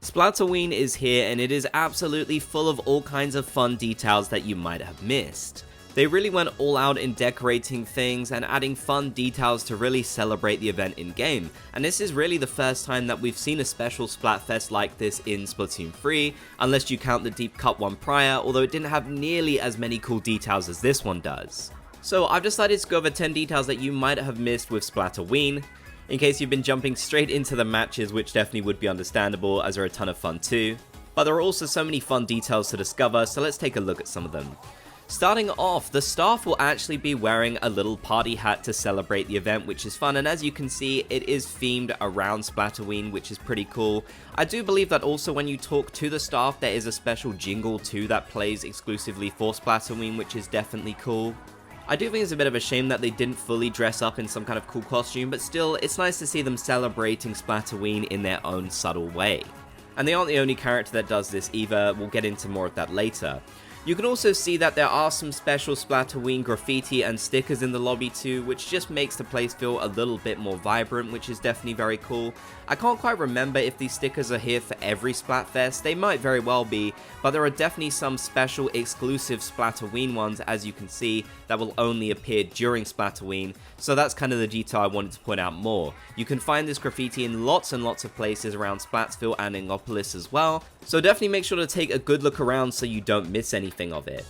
Splatoween is here and it is absolutely full of all kinds of fun details that you might have missed. They really went all out in decorating things and adding fun details to really celebrate the event in game, and this is really the first time that we've seen a special Splatfest like this in Splatoon 3, unless you count the Deep Cut one prior, although it didn't have nearly as many cool details as this one does. So I've decided to go over 10 details that you might have missed with Splatoween, in case you've been jumping straight into the matches, which definitely would be understandable as they're a ton of fun too. But there are also so many fun details to discover, so let's take a look at some of them. Starting off, the staff will actually be wearing a little party hat to celebrate the event, which is fun, and as you can see, it is themed around Splatoween, which is pretty cool. I do believe that also when you talk to the staff, there is a special jingle too that plays exclusively for Splatoween, which is definitely cool. I do think it's a bit of a shame that they didn't fully dress up in some kind of cool costume, but still, it's nice to see them celebrating Splatoween in their own subtle way. And they aren't the only character that does this either, we'll get into more of that later. You can also see that there are some special Splatoween graffiti and stickers in the lobby too, which just makes the place feel a little bit more vibrant, which is definitely very cool. I can't quite remember if these stickers are here for every Splatfest, they might very well be, but there are definitely some special exclusive Splatoween ones, as you can see, that will only appear during Splatoween, so that's kind of the detail I wanted to point out more. You can find this graffiti in lots and lots of places around Splatsville and Ingopolis as well, so definitely make sure to take a good look around so you don't miss anything of it.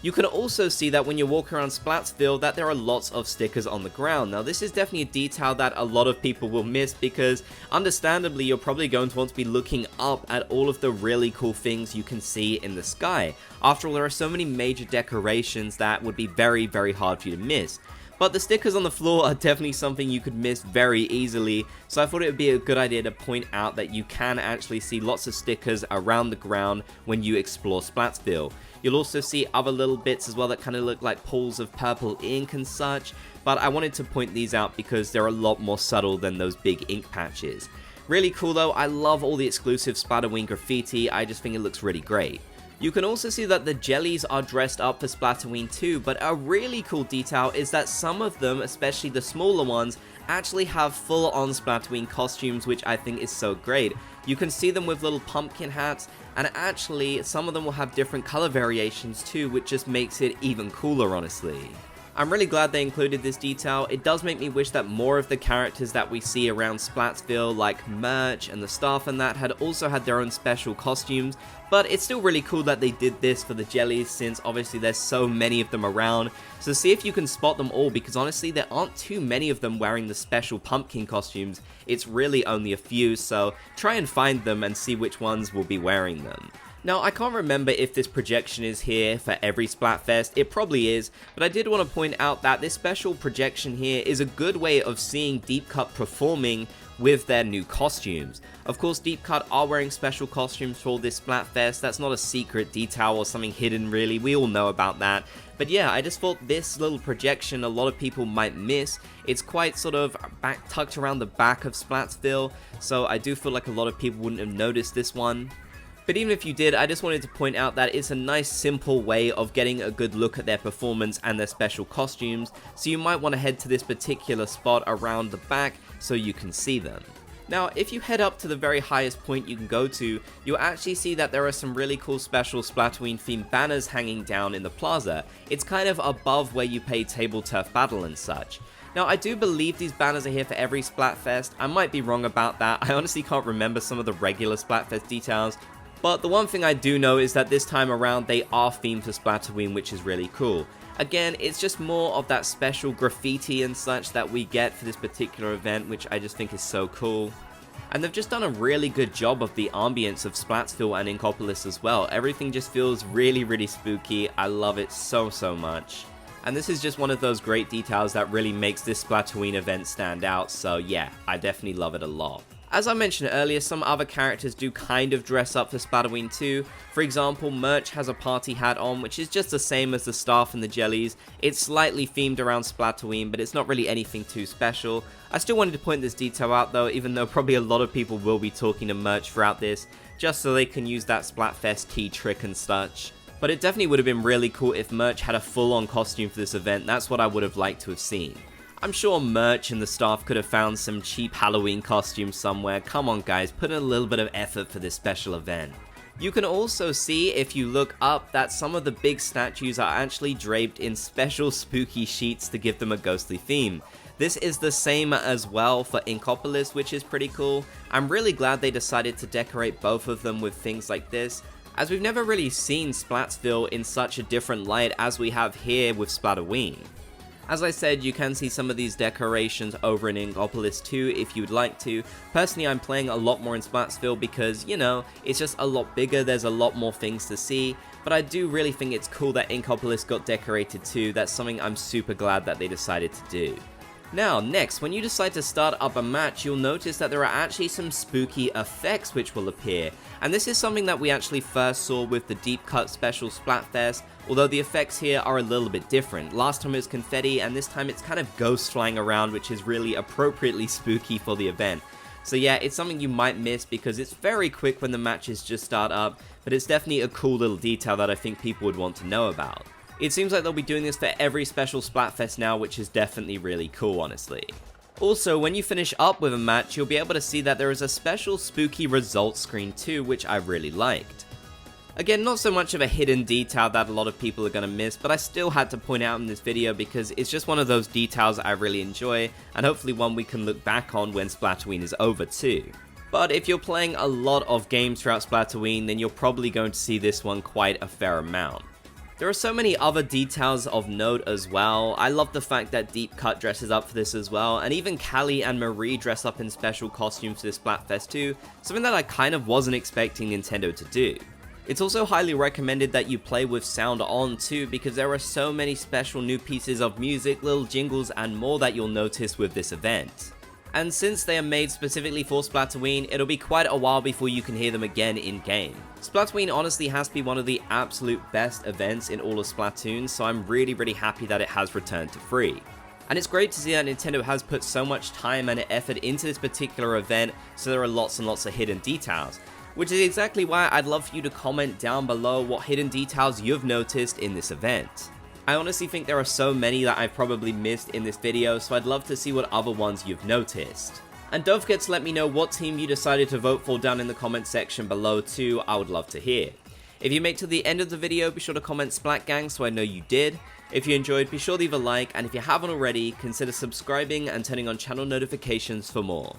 You can also see that when you walk around Splatsville that there are lots of stickers on the ground. Now this is definitely a detail that a lot of people will miss because understandably you're probably going to want to be looking up at all of the really cool things you can see in the sky. After all, there are so many major decorations that would be very hard for you to miss. But the stickers on the floor are definitely something you could miss very easily, so I thought it would be a good idea to point out that you can actually see lots of stickers around the ground when you explore Splatsville. You'll also see other little bits as well that kind of look like pools of purple ink and such, but I wanted to point these out because they're a lot more subtle than those big ink patches. Really cool though, I love all the exclusive Splatoween graffiti, I just think it looks really great. You can also see that the jellies are dressed up for Splatoween too, but a really cool detail is that some of them, especially the smaller ones, actually have full-on Splatoween costumes, which I think is so great. You can see them with little pumpkin hats, and actually some of them will have different color variations too, which just makes it even cooler, honestly. I'm really glad they included this detail. It does make me wish that more of the characters that we see around Splatsville, like Merch and the staff and that, had also had their own special costumes, but it's still really cool that they did this for the jellies since obviously there's so many of them around. So see if you can spot them all, because honestly there aren't too many of them wearing the special pumpkin costumes, it's really only a few, so try and find them and see which ones will be wearing them. Now, I can't remember if this projection is here for every Splatfest, it probably is, but I did want to point out that this special projection here is a good way of seeing Deep Cut performing with their new costumes. Of course, Deep Cut are wearing special costumes for this Splatfest, that's not a secret detail or something hidden really, we all know about that. But yeah, I just thought this little projection a lot of people might miss. It's quite sort of tucked around the back of Splatsville, so I do feel like a lot of people wouldn't have noticed this one. But even if you did, I just wanted to point out that it's a nice simple way of getting a good look at their performance and their special costumes, so you might want to head to this particular spot around the back so you can see them. Now, if you head up to the very highest point you can go to, you'll actually see that there are some really cool special Splatoween themed banners hanging down in the plaza. It's kind of above where you play Table Turf Battle and such. Now, I do believe these banners are here for every Splatfest. I might be wrong about that, I honestly can't remember some of the regular Splatfest details. But the one thing I do know is that this time around they are themed for Splatoween, which is really cool. Again, it's just more of that special graffiti and such that we get for this particular event, which I just think is so cool. And they've just done a really good job of the ambience of Splatsville and Ingopolis as well. Everything just feels really spooky, I love it so much. And this is just one of those great details that really makes this Splatoween event stand out, so yeah, I definitely love it a lot. As I mentioned earlier, some other characters do kind of dress up for Splatoween too. For example, Merch has a party hat on, which is just the same as the staff and the jellies. It's slightly themed around Splatoween, but it's not really anything too special. I still wanted to point this detail out though, even though probably a lot of people will be talking to Merch throughout this, just so they can use that Splatfest key trick and such. But it definitely would have been really cool if Merch had a full-on costume for this event, that's what I would have liked to have seen. I'm sure merch and the staff could have found some cheap Halloween costumes somewhere. Come on guys, put in a little bit of effort for this special event. You can also see, if you look up, that some of the big statues are actually draped in special spooky sheets to give them a ghostly theme. This is the same as well for Inkopolis, which is pretty cool. I'm really glad they decided to decorate both of them with things like this, as we've never really seen Splatsville in such a different light as we have here with Splatoween. As I said, you can see some of these decorations over in Inkopolis too if you'd like to. Personally, I'm playing a lot more in Splatsville because, you know, it's just a lot bigger, there's a lot more things to see, but I do really think it's cool that Inkopolis got decorated too. That's something I'm super glad that they decided to do. Now, next, when you decide to start up a match, you'll notice that there are actually some spooky effects which will appear, and this is something that we actually first saw with the Deep Cut Special Splatfest, although the effects here are a little bit different. Last time it was confetti, and this time it's kind of ghosts flying around, which is really appropriately spooky for the event. So yeah, it's something you might miss because it's very quick when the matches just start up, but it's definitely a cool little detail that I think people would want to know about. It seems like they'll be doing this for every special Splatfest now, which is definitely really cool, honestly. Also, when you finish up with a match, you'll be able to see that there is a special spooky results screen too, which I really liked. Again, not so much of a hidden detail that a lot of people are going to miss, but I still had to point out in this video because it's just one of those details I really enjoy, and hopefully one we can look back on when Splatoween is over too. But if you're playing a lot of games throughout Splatoween, then you're probably going to see this one quite a fair amount. There are so many other details of note as well. I love the fact that Deep Cut dresses up for this as well, and even Callie and Marie dress up in special costumes for this Splatfest too, something that I kind of wasn't expecting Nintendo to do. It's also highly recommended that you play with sound on too, because there are so many special new pieces of music, little jingles and more that you'll notice with this event. And since they are made specifically for Splatoween, it'll be quite a while before you can hear them again in-game. Splatoween honestly has to be one of the absolute best events in all of Splatoon, so I'm really happy that it has returned to free. And it's great to see that Nintendo has put so much time and effort into this particular event, so there are lots and lots of hidden details. Which is exactly why I'd love for you to comment down below what hidden details you've noticed in this event. I honestly think there are so many that I've probably missed in this video, so I'd love to see what other ones you've noticed. And don't forget to let me know what team you decided to vote for down in the comment section below too, I would love to hear. If you make it to the end of the video, be sure to comment Splat Gang so I know you did. If you enjoyed, be sure to leave a like, and if you haven't already, consider subscribing and turning on channel notifications for more.